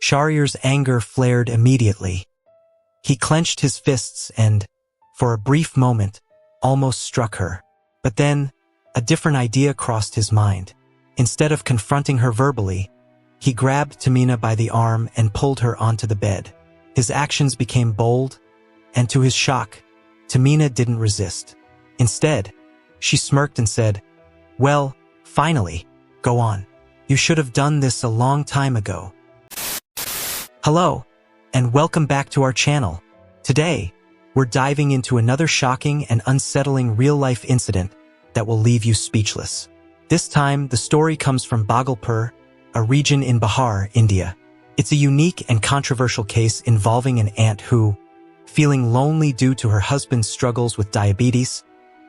Shahryar's anger flared immediately. He clenched his fists and, for a brief moment, almost struck her. But then, a different idea crossed his mind. Instead of confronting her verbally, he grabbed Tamina by the arm and pulled her onto the bed. His actions became bold, and to his shock, Tamina didn't resist. Instead, she smirked and said, "Well, finally, go on. You should have done this a long time ago." Hello, and welcome back to our channel. Today, we're diving into another shocking and unsettling real-life incident that will leave you speechless. This time, the story comes from Bhagalpur, a region in Bihar, India. It's a unique and controversial case involving an aunt who, feeling lonely due to her husband's struggles with diabetes,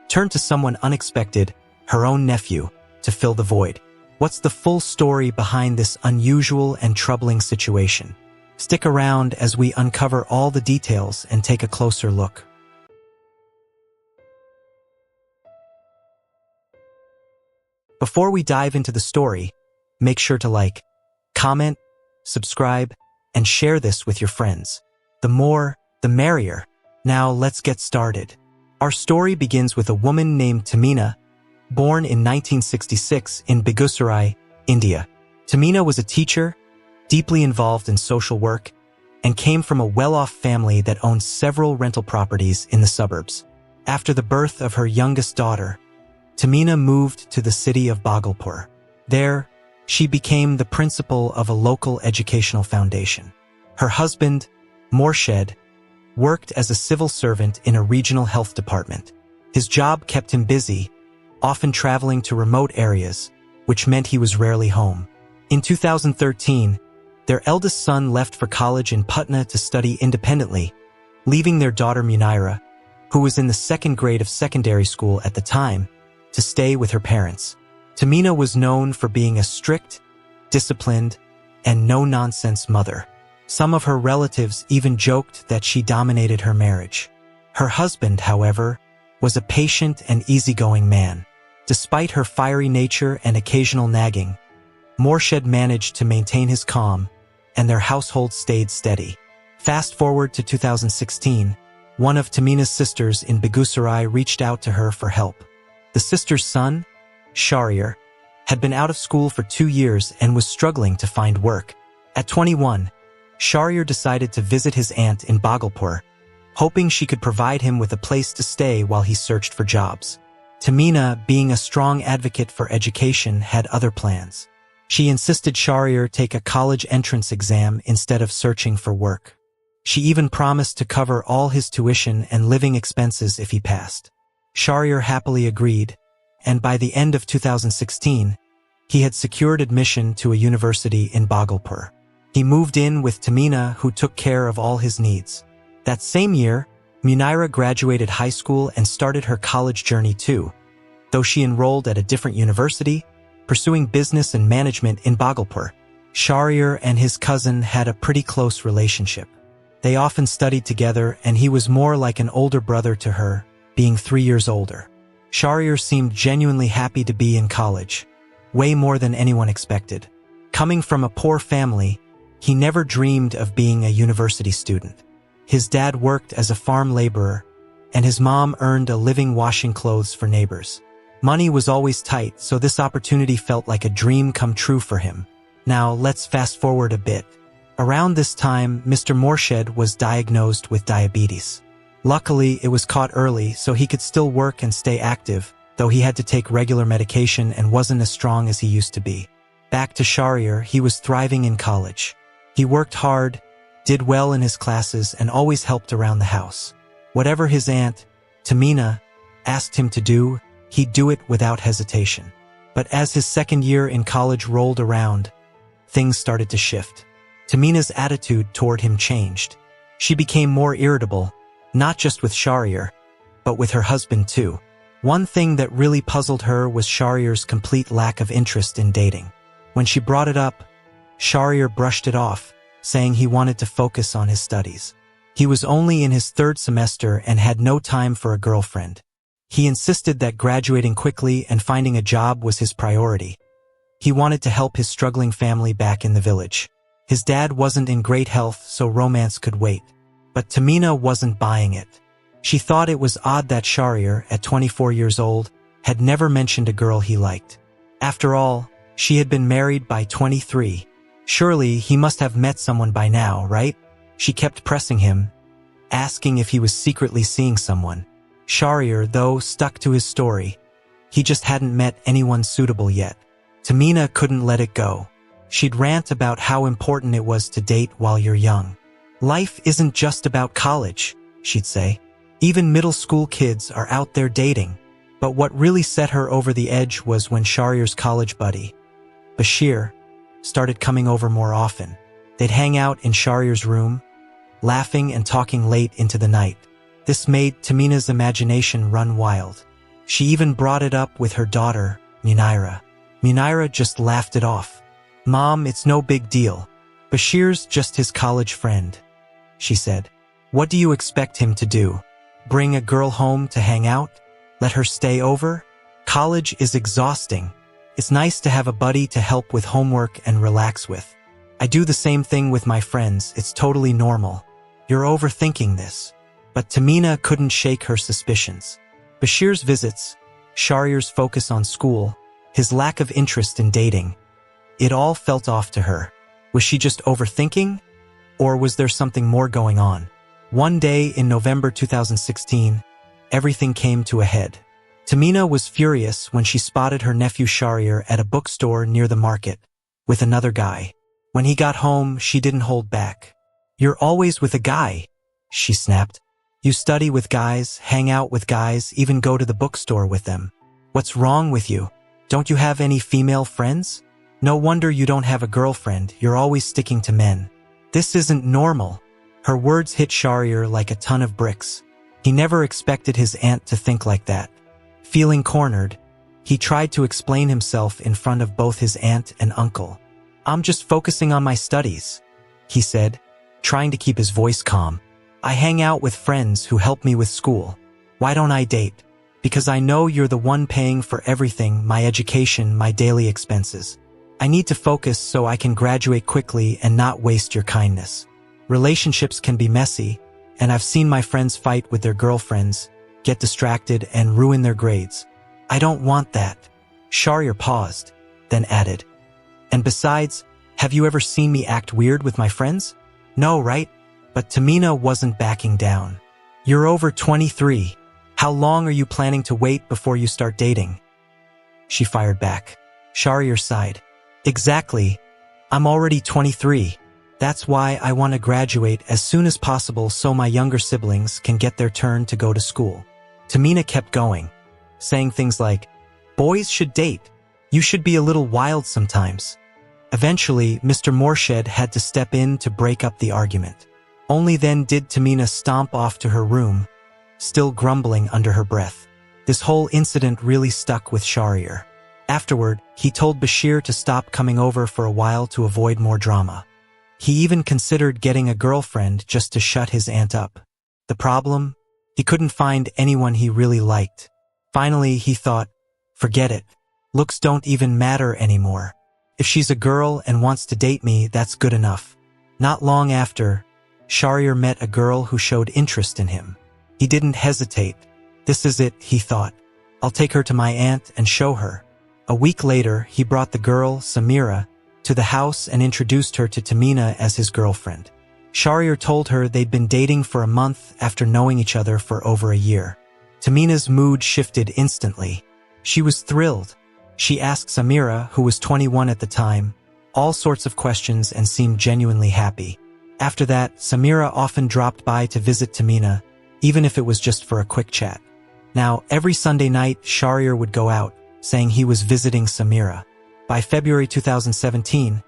turned to someone unexpected, her own nephew, to fill the void. What's the full story behind this unusual and troubling situation? Stick around as we uncover all the details and take a closer look. Before we dive into the story, make sure to like, comment, subscribe, and share this with your friends. The more, the merrier. Now let's get started. Our story begins with a woman named Tamina, born in 1966 in Begusarai, India. Tamina was a teacher, deeply involved in social work, and came from a well-off family that owned several rental properties in the suburbs. After the birth of her youngest daughter, Tamina moved to the city of Bhagalpur. There, she became the principal of a local educational foundation. Her husband, Morshed, worked as a civil servant in a regional health department. His job kept him busy, often traveling to remote areas, which meant he was rarely home. In 2013, their eldest son left for college in Patna to study independently, leaving their daughter Munira, who was in the second grade of secondary school at the time, to stay with her parents. Tamina was known for being a strict, disciplined, and no-nonsense mother. Some of her relatives even joked that she dominated her marriage. Her husband, however, was a patient and easygoing man. Despite her fiery nature and occasional nagging, Morshed managed to maintain his calm, and their household stayed steady. Fast forward to 2016, one of Tamina's sisters in Begusarai reached out to her for help. The sister's son, Shahryar, had been out of school for 2 years and was struggling to find work. At 21, Shahryar decided to visit his aunt in Bhagalpur, hoping she could provide him with a place to stay while he searched for jobs. Tamina, being a strong advocate for education, had other plans. She insisted Shahryar take a college entrance exam instead of searching for work. She even promised to cover all his tuition and living expenses if he passed. Shahryar happily agreed, and by the end of 2016, he had secured admission to a university in Bhagalpur. He moved in with Tamina, who took care of all his needs. That same year, Munira graduated high school and started her college journey too, though she enrolled at a different university, pursuing business and management in Bhagalpur. Shahryar and his cousin had a pretty close relationship. They often studied together, and he was more like an older brother to her, being 3 years older. Shahryar seemed genuinely happy to be in college, way more than anyone expected. Coming from a poor family, he never dreamed of being a university student. His dad worked as a farm laborer, and his mom earned a living washing clothes for neighbors. Money was always tight, so this opportunity felt like a dream come true for him. Now, let's fast forward a bit. Around this time, Mr. Morshed was diagnosed with diabetes. Luckily, it was caught early, so he could still work and stay active, though he had to take regular medication and wasn't as strong as he used to be. Back to Shahryar, he was thriving in college. He worked hard, did well in his classes, and always helped around the house. Whatever his aunt, Tamina, asked him to do, he'd do it without hesitation. But as his second year in college rolled around, things started to shift. Tamina's attitude toward him changed. She became more irritable, not just with Shahryar, but with her husband too. One thing that really puzzled her was Shahryar's complete lack of interest in dating. When she brought it up, Shahryar brushed it off, saying he wanted to focus on his studies. He was only in his 3rd semester and had no time for a girlfriend. He insisted that graduating quickly and finding a job was his priority. He wanted to help his struggling family back in the village. His dad wasn't in great health, so romance could wait. But Tamina wasn't buying it. She thought it was odd that Shahryar, at 24 years old, had never mentioned a girl he liked. After all, she had been married by 23. Surely he must have met someone by now, right? She kept pressing him, asking if he was secretly seeing someone. Shahryar, though, stuck to his story. He just hadn't met anyone suitable yet. Tamina couldn't let it go. She'd rant about how important it was to date while you're young. Life isn't just about college, she'd say. Even middle school kids are out there dating. But what really set her over the edge was when Shahryar's college buddy, Bashir, started coming over more often. They'd hang out in Shahryar's room, laughing and talking late into the night. This made Tamina's imagination run wild. She even brought it up with her daughter, Munira. Munira just laughed it off. "Mom, it's no big deal. Bashir's just his college friend," she said. "What do you expect him to do? Bring a girl home to hang out? Let her stay over? College is exhausting. It's nice to have a buddy to help with homework and relax with. I do the same thing with my friends. It's totally normal. You're overthinking this." But Tamina couldn't shake her suspicions. Bashir's visits, Shahryar's focus on school, his lack of interest in dating, it all felt off to her. Was she just overthinking? Or was there something more going on? One day in November 2016, everything came to a head. Tamina was furious when she spotted her nephew Shahryar at a bookstore near the market, with another guy. When he got home, she didn't hold back. "You're always with a guy," she snapped. "You study with guys, hang out with guys, even go to the bookstore with them. What's wrong with you? Don't you have any female friends? No wonder you don't have a girlfriend. You're always sticking to men. This isn't normal." Her words hit Shahryar like a ton of bricks. He never expected his aunt to think like that. Feeling cornered, he tried to explain himself in front of both his aunt and uncle. "I'm just focusing on my studies," he said, trying to keep his voice calm. "I hang out with friends who help me with school. Why don't I date? Because I know you're the one paying for everything, my education, my daily expenses. I need to focus so I can graduate quickly and not waste your kindness. Relationships can be messy, and I've seen my friends fight with their girlfriends, get distracted, and ruin their grades. I don't want that." Shahryar paused, then added, "And besides, have you ever seen me act weird with my friends? No, right?" But Tamina wasn't backing down. "You're over 23. How long are you planning to wait before you start dating?" She fired back. Shahryar sighed. "Exactly. I'm already 23. That's why I want to graduate as soon as possible so my younger siblings can get their turn to go to school." Tamina kept going, saying things like, "Boys should date. You should be a little wild sometimes." Eventually, Mr. Morshed had to step in to break up the argument. Only then did Tamina stomp off to her room, still grumbling under her breath. This whole incident really stuck with Shahryar. Afterward, he told Bashir to stop coming over for a while to avoid more drama. He even considered getting a girlfriend just to shut his aunt up. The problem? He couldn't find anyone he really liked. Finally, he thought, forget it. Looks don't even matter anymore. If she's a girl and wants to date me, that's good enough. Not long after, Shahryar met a girl who showed interest in him. He didn't hesitate. This is it, he thought. I'll take her to my aunt and show her. A week later, he brought the girl, Samira, to the house and introduced her to Tamina as his girlfriend. Shahryar told her they'd been dating for a month after knowing each other for over a year. Tamina's mood shifted instantly. She was thrilled. She asked Samira, who was 21 at the time, all sorts of questions and seemed genuinely happy. After that, Samira often dropped by to visit Tamina, even if it was just for a quick chat. Now, every Sunday night, Shahryar would go out, saying he was visiting Samira. By February 2017,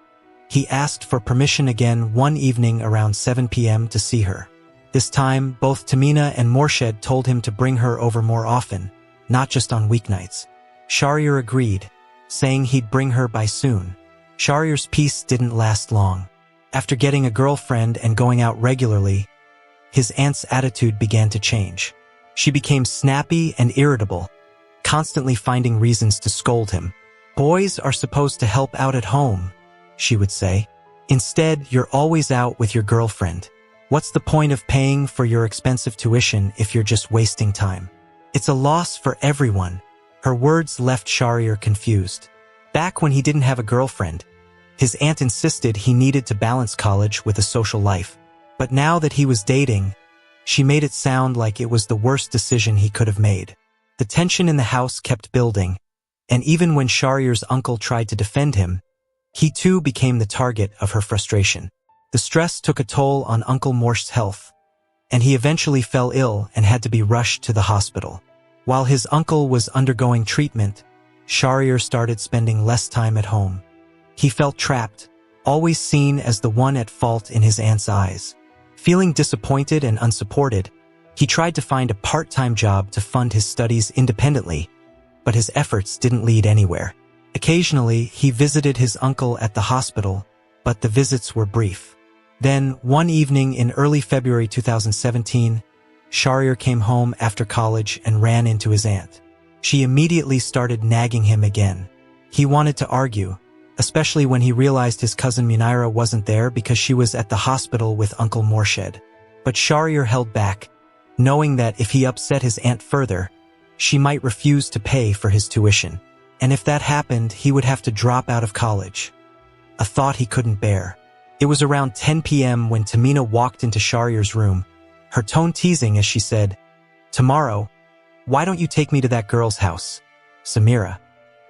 he asked for permission again one evening around 7 p.m. to see her. This time, both Tamina and Morshed told him to bring her over more often, not just on weeknights. Shahryar agreed, saying he'd bring her by soon. Shahriyar's peace didn't last long. After getting a girlfriend and going out regularly, his aunt's attitude began to change. She became snappy and irritable, constantly finding reasons to scold him. Boys are supposed to help out at home, she would say. Instead, you're always out with your girlfriend. What's the point of paying for your expensive tuition if you're just wasting time? It's a loss for everyone. Her words left Shahryar confused. Back when he didn't have a girlfriend, his aunt insisted he needed to balance college with a social life. But now that he was dating, she made it sound like it was the worst decision he could have made. The tension in the house kept building, and even when Shahryar's uncle tried to defend him, he too became the target of her frustration. The stress took a toll on Uncle Morsh's health, and he eventually fell ill and had to be rushed to the hospital. While his uncle was undergoing treatment, Shahryar started spending less time at home. He felt trapped, always seen as the one at fault in his aunt's eyes. Feeling disappointed and unsupported, he tried to find a part-time job to fund his studies independently, but his efforts didn't lead anywhere. Occasionally, he visited his uncle at the hospital, but the visits were brief. Then, one evening in early February 2017, Shahryar came home after college and ran into his aunt. She immediately started nagging him again. He wanted to argue, especially when he realized his cousin Munira wasn't there because she was at the hospital with Uncle Morshed. But Shahryar held back, knowing that if he upset his aunt further, she might refuse to pay for his tuition. And if that happened, he would have to drop out of college. A thought he couldn't bear. It was around 10 p.m. when Tamina walked into Shahryar's room, her tone teasing as she said, "Tomorrow, why don't you take me to that girl's house? Samira,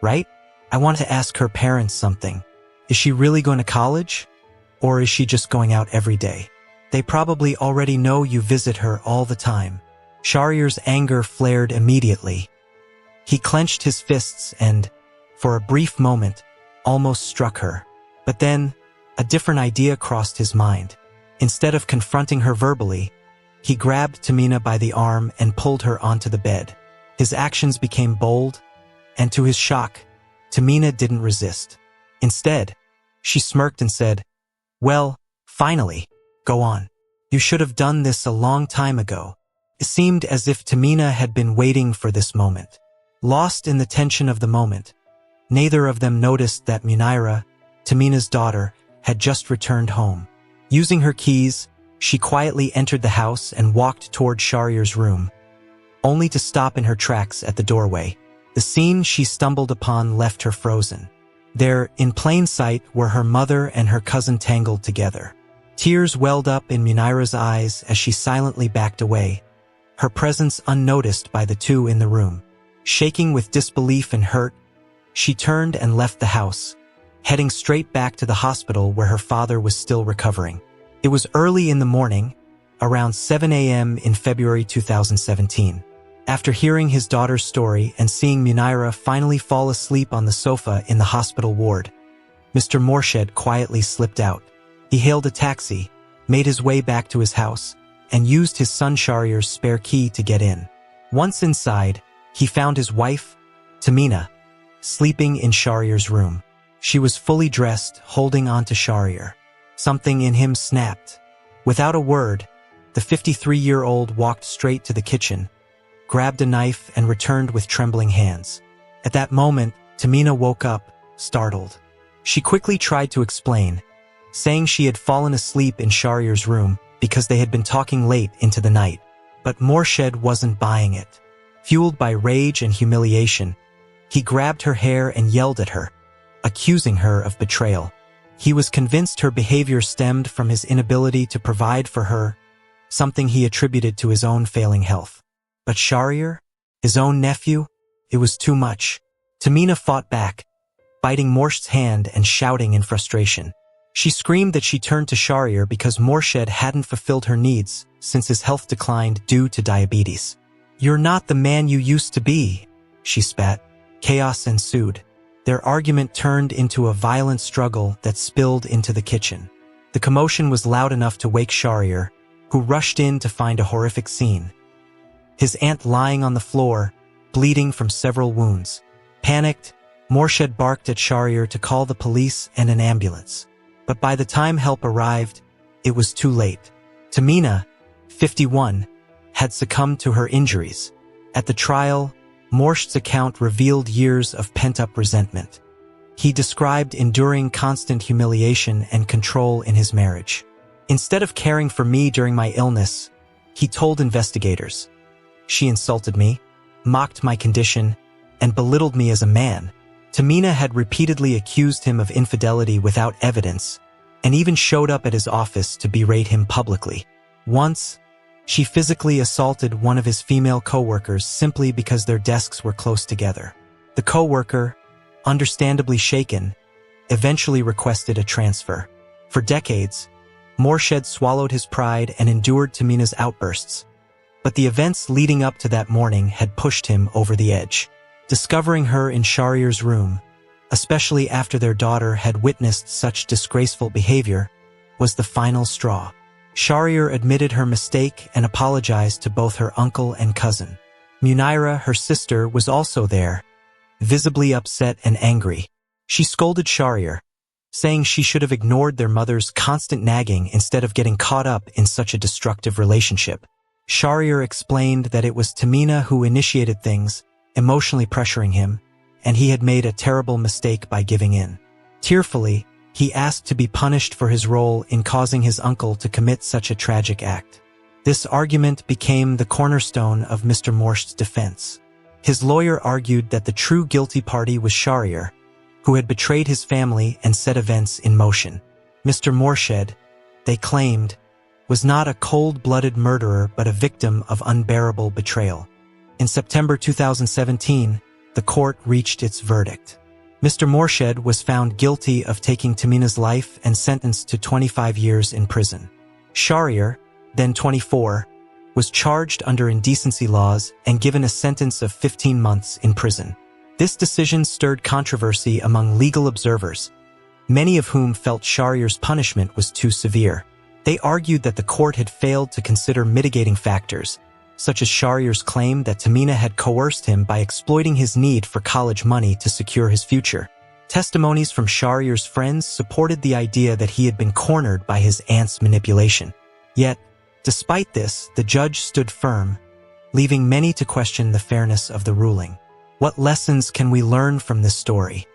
right? I want to ask her parents something. Is she really going to college? Or is she just going out every day? They probably already know you visit her all the time." Shahryar's anger flared immediately. He clenched his fists and, for a brief moment, almost struck her. But then, a different idea crossed his mind. Instead of confronting her verbally, he grabbed Tamina by the arm and pulled her onto the bed. His actions became bold, and to his shock, Tamina didn't resist. Instead, she smirked and said, "Well, finally, go on. You should have done this a long time ago." It seemed as if Tamina had been waiting for this moment. Lost in the tension of the moment, neither of them noticed that Munira, Tamina's daughter, had just returned home. Using her keys, she quietly entered the house and walked toward Shahryar's room, only to stop in her tracks at the doorway. The scene she stumbled upon left her frozen. There, in plain sight, were her mother and her cousin tangled together. Tears welled up in Munira's eyes as she silently backed away, her presence unnoticed by the two in the room. Shaking with disbelief and hurt, she turned and left the house, heading straight back to the hospital where her father was still recovering. It was early in the morning, around 7 a.m. in February 2017. After hearing his daughter's story and seeing Munira finally fall asleep on the sofa in the hospital ward, Mr. Morshed quietly slipped out. He hailed a taxi, made his way back to his house, and used his son Shahryar's spare key to get in. Once inside, he found his wife, Tamina, sleeping in Shahryar's room. She was fully dressed, holding on to Shahryar. Something in him snapped. Without a word, the 53-year-old walked straight to the kitchen, grabbed a knife, and returned with trembling hands. At that moment, Tamina woke up, startled. She quickly tried to explain, saying she had fallen asleep in Shahryar's room because they had been talking late into the night. But Morshed wasn't buying it. Fueled by rage and humiliation, he grabbed her hair and yelled at her, accusing her of betrayal. He was convinced her behavior stemmed from his inability to provide for her, something he attributed to his own failing health. But Shahryar, his own nephew, it was too much. Tamina fought back, biting Morshed's hand and shouting in frustration. She screamed that she turned to Shahryar because Morshed hadn't fulfilled her needs since his health declined due to diabetes. "You're not the man you used to be," she spat. Chaos ensued. Their argument turned into a violent struggle that spilled into the kitchen. The commotion was loud enough to wake Shahryar, who rushed in to find a horrific scene. His aunt lying on the floor, bleeding from several wounds. Panicked, Morshed barked at Shahryar to call the police and an ambulance. But by the time help arrived, it was too late. Tamina, 51, had succumbed to her injuries. At the trial, Morshed's account revealed years of pent-up resentment. He described enduring constant humiliation and control in his marriage. Instead of caring for me during my illness, he told investigators, "She insulted me, mocked my condition, and belittled me as a man." Tamina had repeatedly accused him of infidelity without evidence, and even showed up at his office to berate him publicly. Once, she physically assaulted one of his female co-workers simply because their desks were close together. The co-worker, understandably shaken, eventually requested a transfer. For decades, Morshed swallowed his pride and endured Tamina's outbursts, but the events leading up to that morning had pushed him over the edge. Discovering her in Shahryar's room, especially after their daughter had witnessed such disgraceful behavior, was the final straw. Shahryar admitted her mistake and apologized to both her uncle and cousin. Munaira, her sister, was also there, visibly upset and angry. She scolded Shahryar, saying she should have ignored their mother's constant nagging instead of getting caught up in such a destructive relationship. Shahryar explained that it was Tamina who initiated things, emotionally pressuring him, and he had made a terrible mistake by giving in. Tearfully, he asked to be punished for his role in causing his uncle to commit such a tragic act. This argument became the cornerstone of Mr. Morshed's defense. His lawyer argued that the true guilty party was Shahryar, who had betrayed his family and set events in motion. Mr. Morshed, they claimed, was not a cold-blooded murderer but a victim of unbearable betrayal. In September 2017, the court reached its verdict. Mr. Morshed was found guilty of taking Tamina's life and sentenced to 25 years in prison. Shahryar, then 24, was charged under indecency laws and given a sentence of 15 months in prison. This decision stirred controversy among legal observers, many of whom felt Shahriyar's punishment was too severe. They argued that the court had failed to consider mitigating factors, such as Shahriyar's claim that Tamina had coerced him by exploiting his need for college money to secure his future. Testimonies from Shahriyar's friends supported the idea that he had been cornered by his aunt's manipulation. Yet, despite this, the judge stood firm, leaving many to question the fairness of the ruling. What lessons can we learn from this story?